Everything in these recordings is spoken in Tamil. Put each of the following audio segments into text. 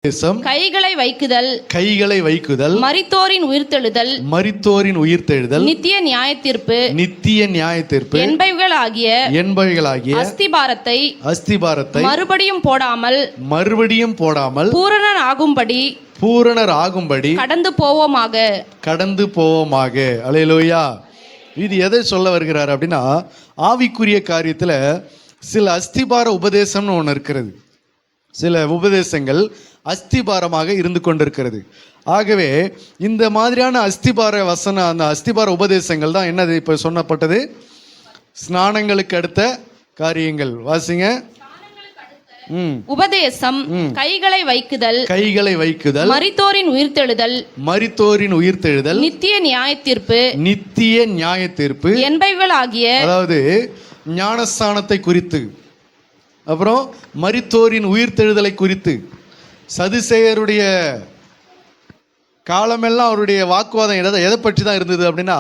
கைகளை வைக்குதல், கைகளை வைக்குதல், மரித்தோரின் உயிர்த்தெழுதல், மரித்தோரின் உயிர்த்தெழுதல், நித்திய நியாயத்தீர்ப்பு, நித்திய நியாயத்தீர்ப்பு என்பவைகளாகிய அஸ்திபாரத்தை மறுபடியும் போடாமல் பூரணர் ஆகும்படி கடந்து போவோமாக. அல்லேலூயா. இது எதை சொல்ல வருகிறார் அப்படின்னா, ஆவிக்குரிய காரியத்துல சில அஸ்திபார உபதேசம்னு ஒன்று இருக்கிறது. சில உபதேசங்கள் அஸ்திபாரமாக இருந்து கொண்டிருக்கிறது. ஆகவே இந்த மாதிரியான அஸ்திபார வசனம், அந்த அஸ்திபார உபதேசங்கள் தான் என்னது இப்போ சொன்னப்பட்டது, ஸ்நானங்களுக்கு அடுத்த காரியங்கள். வாசிங்க. உபதேசம், கைகளை வைக்குதல், மரித்தோரின் உயிர்த்தெழுதல், நித்திய நியாயத்தீர்ப்பு என்பவைகளாகிய, அதாவது ஞானஸ்தானத்தை குறித்து, அப்புறம் மரித்தோரின் உயிர்த்தெழுதலை குறித்து. சதுசேயருடைய காலமெல்லாம் அவருடைய வாக்குவாதம் எதை பற்றி தான் இருந்தது அப்படின்னா,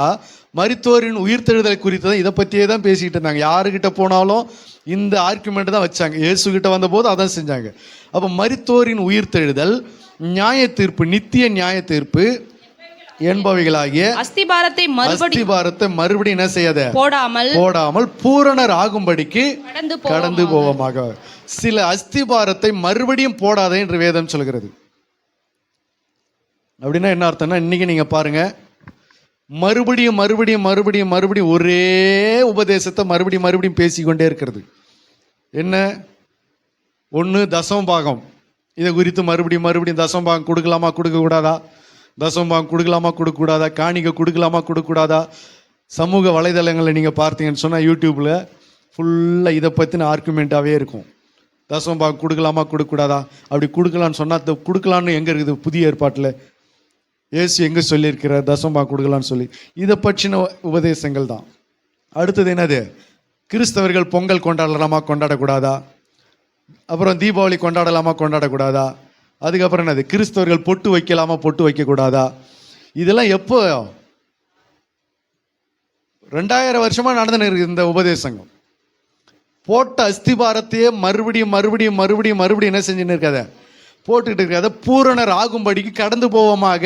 மரித்தோரின் உயிர்த்தெழுதலை குறித்து தான், இதை பற்றியே தான் பேசிக்கிட்டு இருந்தாங்க. யாருக்கிட்ட போனாலும் இந்த ஆர்குமெண்ட் தான் வச்சாங்க. இயேசுகிட்ட வந்தபோது அதான் செஞ்சாங்க. அப்போ மரித்தோரின் உயிர்த்தெழுதல், நியாயத்தீர்ப்பு, நித்திய நியாயத்தீர்ப்பு என்பவைகளாகிய அஸ்திபாரத்தை மறுபடியும் என்ன செய்யாத, போடாமல் பூரணர் ஆகும்படிக்கு கடந்து போவோமாக. சில அஸ்திபாரத்தை மறுபடியும் போடாதே என்று வேதம் சொல்கிறது. அப்படின்னா என்ன அர்த்தம்னா, இன்னைக்கு நீங்க பாருங்க, மறுபடியும் ஒரே உபதேசத்தை மறுபடியும் பேசிக்கொண்டே இருக்கிறது. என்ன ஒன்று, தசமபாகம். இதை குறித்து மறுபடியும் தசமபாகம் கொடுக்கலாமா கொடுக்கக்கூடாதா, தசமபாகம் கொடுக்கலாமா கொடுக்கக்கூடாதா, காணிக்கை கொடுக்கலாமா கொடுக்கக்கூடாதா. சமூக வலைதளங்களில் நீங்கள் பார்த்தீங்கன்னு சொன்னால், யூடியூப்பில் ஃபுல்லாக இதை பற்றின ஆர்குமெண்ட்டாகவே இருக்கும். தசமபாகம் கொடுக்கலாமா கொடுக்கக்கூடாதா, அப்படி கொடுக்கலான்னு சொன்னால் கொடுக்கலான்னு எங்கே இருக்குது புதிய ஏற்பாட்டில், இயேசு எங்கே சொல்லியிருக்கிறார் தசமபாகம் கொடுக்கலான்னு சொல்லி. இதை பற்றின உபதேசங்கள் தான். அடுத்தது என்னது, கிறிஸ்தவர்கள் பொங்கல் கொண்டாடக்கூடாதா, அப்புறம் தீபாவளி கொண்டாடக்கூடாதா, அதுக்கப்புறம் என்னது, கிறிஸ்தவர்கள் பொட்டு வைக்கக்கூடாதா. இதெல்லாம் எப்போ, 2000 வருஷமா நடந்துன்னு இருக்கு இந்த உபதேசங்கள். போட்ட அஸ்திபாரத்தையே மறுபடியும் என்ன செஞ்சுன்னு இருக்காத, போட்டுக்கிட்டு இருக்காத. பூரணர் ஆகும்படிக்கு கடந்து போவோமாக.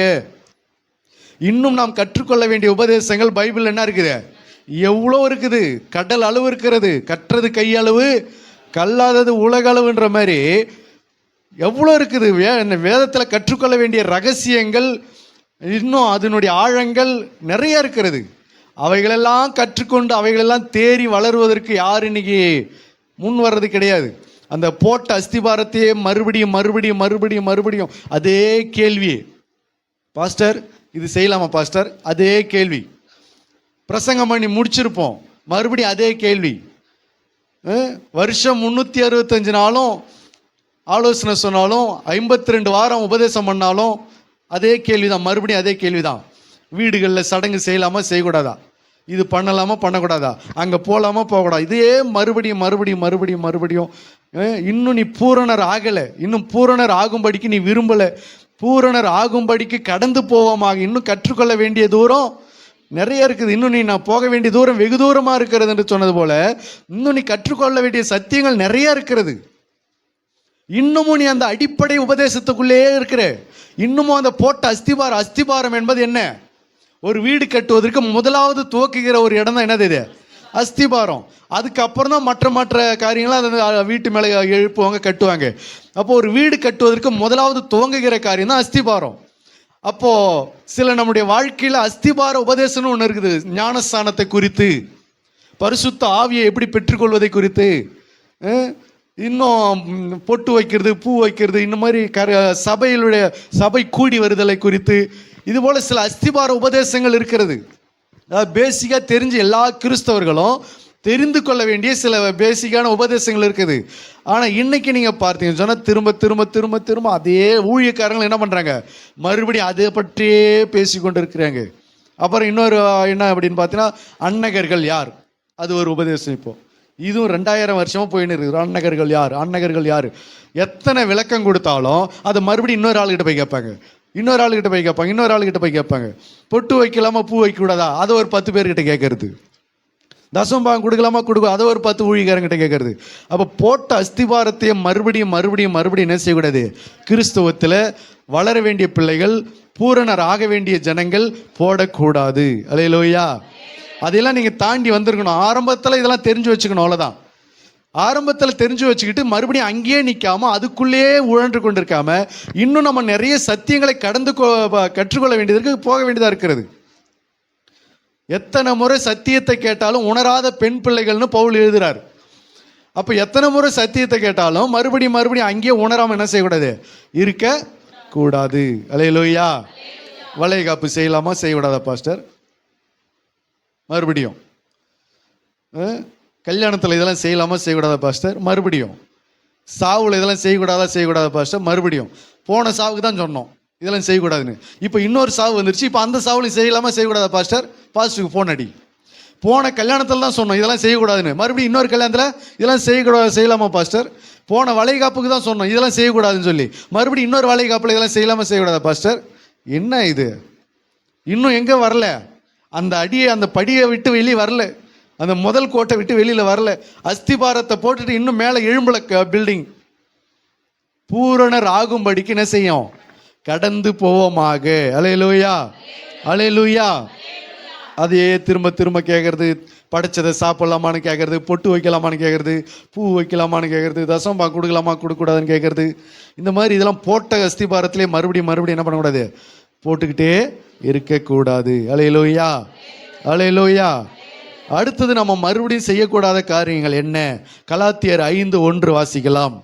இன்னும் நாம் கற்றுக்கொள்ள வேண்டிய உபதேசங்கள் பைபிள் என்ன இருக்குது, எவ்வளோ இருக்குது. கடல் அளவு இருக்கிறது, கற்றது கையளவு, கல்லாதது உலக அளவுன்ற மாதிரி எவ்வளோ இருக்குது. வேதத்தில் கற்றுக்கொள்ள வேண்டிய ரகசியங்கள், இன்னும் அதனுடைய ஆழங்கள் நிறைய இருக்கிறது. அவைகளெல்லாம் கற்றுக்கொண்டு அவைகளெல்லாம் தேறி வளருவதற்கு யார் இன்னைக்கு முன் வர்றது கிடையாது. அந்த போட்ட அஸ்திபாரத்தையே மறுபடியும் அதே கேள்வி, பாஸ்டர் இது செய்யலாமா பாஸ்டர், அதே கேள்வி. பிரசங்கம் பண்ணி முடிச்சிருப்போம், மறுபடியும் அதே கேள்வி. வருஷம் 365 நாளும் ஆலோசனை சொன்னாலும், 52 வாரம் உபதேசம் பண்ணாலும் அதே கேள்வி தான், மறுபடியும் அதே கேள்வி தான். வீடுகளில் சடங்கு செய்யலாமா செய்யக்கூடாதா, இது பண்ணலாமா பண்ணக்கூடாதா, அங்கே போகலாமா போகக்கூடாது. இதே மறுபடியும். இன்னும் நீ பூரணர் ஆகலை, இன்னும் பூரணர் ஆகும்படிக்கு நீ விரும்பலை, பூரணர் ஆகும்படிக்கு கடந்து போவோமாக. இன்னும் கற்றுக்கொள்ள வேண்டிய தூரம் நிறைய இருக்குது. இன்னும் நான் போக வேண்டிய தூரம் வெகு தூரமாக இருக்கிறது என்று சொன்னது போல, இன்னும் நீ கற்றுக்கொள்ள வேண்டிய சத்தியங்கள் நிறைய இருக்கிறது. இன்னமும் நீ அந்த அடிப்படை உபதேசத்துக்குள்ளே இருக்கிற. இன்னமும் அந்த போட்ட அஸ்திபாரம் என்பது என்ன, ஒரு வீடு கட்டுவதற்கு முதலாவது துவக்குகிற ஒரு இடம் தான் என்னது, இது அஸ்திபாரம். அதுக்கப்புறம் தான் மற்ற காரியங்களாம் அந்த வீட்டு மேலே எழுப்புவாங்க, கட்டுவாங்க. அப்போ ஒரு வீடு கட்டுவதற்கு முதலாவது துவங்குகிற காரியம் தான் அஸ்திபாரம். அப்போ சில நம்முடைய வாழ்க்கையில் அஸ்திபார உபதேசம்னு ஒன்று இருக்குது. ஞானஸ்தானத்தை குறித்து, பரிசுத்த ஆவியை எப்படி பெற்றுக்கொள்வதை குறித்து, இன்னும் பொட்டு வைக்கிறது, பூ வைக்கிறது, இந்த மாதிரி சபை கூடி வருதலை குறித்து, இது போல சில அஸ்திபார உபதேசங்கள் இருக்கிறது. பேசிக்காக தெரிஞ்சு எல்லா கிறிஸ்தவர்களும் தெரிந்து கொள்ள வேண்டிய சில பேசிக்கான உபதேசங்கள் இருக்குது. ஆனால் இன்னைக்கு நீங்கள் பார்த்தீங்கன்னு சொன்னால் திரும்ப அதே ஊழியக்காரங்கள் என்ன பண்ணுறாங்க, மறுபடியும் அதை பற்றியே பேசி கொண்டு இருக்கிறாங்க. அப்புறம் இன்னொரு என்ன அப்படின்னு பார்த்தீங்கன்னா, அன்னகர்கள் யார், அது ஒரு உபதேசம். இப்போ இதுவும் 2000 வருஷமாக போயின்னு இருக்குது. அன்னகர்கள் யார் எத்தனை விளக்கம் கொடுத்தாலும் அதை மறுபடியும் இன்னொரு ஆளுகிட்ட போய் கேட்பாங்க. பொட்டு வைக்கலாமா பூ வைக்கக்கூடாதா, அதை ஒரு 10 பேர்கிட்ட கேட்கறது. தசமபாகம் கொடுக்கலாமா கொடுக்க, அதை ஒரு 10 ஊழியக்காரங்கிட்ட கேட்கறது. அப்போ போட்ட அஸ்திபாரத்தையே மறுபடியும் மறுபடியும் மறுபடியும் என்ன செய்யக்கூடாது? கிறிஸ்தவத்தில் வளர வேண்டிய பிள்ளைகள், பூரணர் ஆக வேண்டிய ஜனங்கள் போடக்கூடாது. அல்லேலூயா. அதையெல்லாம் நீங்கள் தாண்டி வந்திருக்கணும். ஆரம்பத்தில் இதெல்லாம் தெரிஞ்சு வச்சுக்கணும், அவ்வளோதான். ஆரம்பத்தில் தெரிஞ்சு வச்சுக்கிட்டு மறுபடியும் அங்கேயே நிற்காம அதுக்குள்ளேயே உழன்று கொண்டு இருக்காம இன்னும் நம்ம நிறைய சத்தியங்களை கற்றுக்கொள்ள வேண்டியதற்கு போக வேண்டியதாக இருக்கிறது. எத்தனை முறை சத்தியத்தை கேட்டாலும் உணராத பெண் பிள்ளைகள்னு பவுல் எழுதுறார். அப்போ எத்தனை முறை சத்தியத்தை கேட்டாலும் மறுபடியும் மறுபடியும் அங்கேயே உணராமல் என்ன செய்யக்கூடாது? இருக்க கூடாது. அல்லேலூயா. வளைகாப்பு செய்யலாமா செய்யக்கூடாதா பாஸ்டர்? மறுபடியும் கல்யாணத்தில் இதெல்லாம் செய்யலாமா செய்யக்கூடாதா பாஸ்டர்? மறுபடியும் சாவில் இதெல்லாம் செய்யக்கூடாதா பாஸ்டர்? மறுபடியும் போன சாவுக்கு தான் சொன்னோம் இதெல்லாம் செய்யக்கூடாதுன்னு. இப்போ இன்னொரு சாவு வந்துருச்சு. இப்போ அந்த சாவுலையும் செய்யலாமா செய்யக்கூடாதா பாஸ்டர்? பாஸ்டருக்கு ஃபோன் அடி. போன கல்யாணத்தில் தான் சொன்னோம் இதெல்லாம் செய்யக்கூடாதுன்னு, மறுபடியும் இன்னொரு கல்யாணத்தில் இதெல்லாம் செய்யலாமா பாஸ்டர்? போன வளைகாப்புக்கு தான் சொன்னோம் இதெல்லாம் செய்யக்கூடாதுன்னு சொல்லி, மறுபடியும் இன்னொரு வளைகாப்பில் இதெல்லாம் செய்யலாமா செய்யக்கூடாதா பாஸ்டர்? என்ன இது? இன்னும் எங்கே வரல? அந்த படியை விட்டு வெளியே வரல, அந்த முதல் கோட்டை விட்டு வெளியில் வரல. அஸ்திபாரத்தை போட்டுட்டு இன்னும் மேலே எழும்பல பில்டிங். பூரணர் ஆகும்படிக்கு என்ன செய்யும்? கடந்து போவோமாக. அல்லேலூயா, அல்லேலூயா. அதையே திரும்ப திரும்ப கேட்கறது, படைச்சதை சாப்பிடலாமான்னு கேட்கறது, பொட்டு வைக்கலாமான்னு கேட்கறது, பூ வைக்கலாமான்னு கேட்கறது, தசம்பா கொடுக்கலாமா கொடுக்கக்கூடாதுன்னு கேட்கறது. இந்த மாதிரி இதெல்லாம் போட்ட அஸ்திபாரத்திலே மறுபடியும் மறுபடியும் என்ன பண்ணக்கூடாது? போட்டுக்கிட்டே இருக்கக்கூடாது. அல்லேலூயா, அல்லேலூயா. அடுத்தது நம்ம மறுபடியும் செய்யக்கூடாத காரியங்கள் என்ன? கலாத்தியர் 5:1 வாசிக்கலாம்.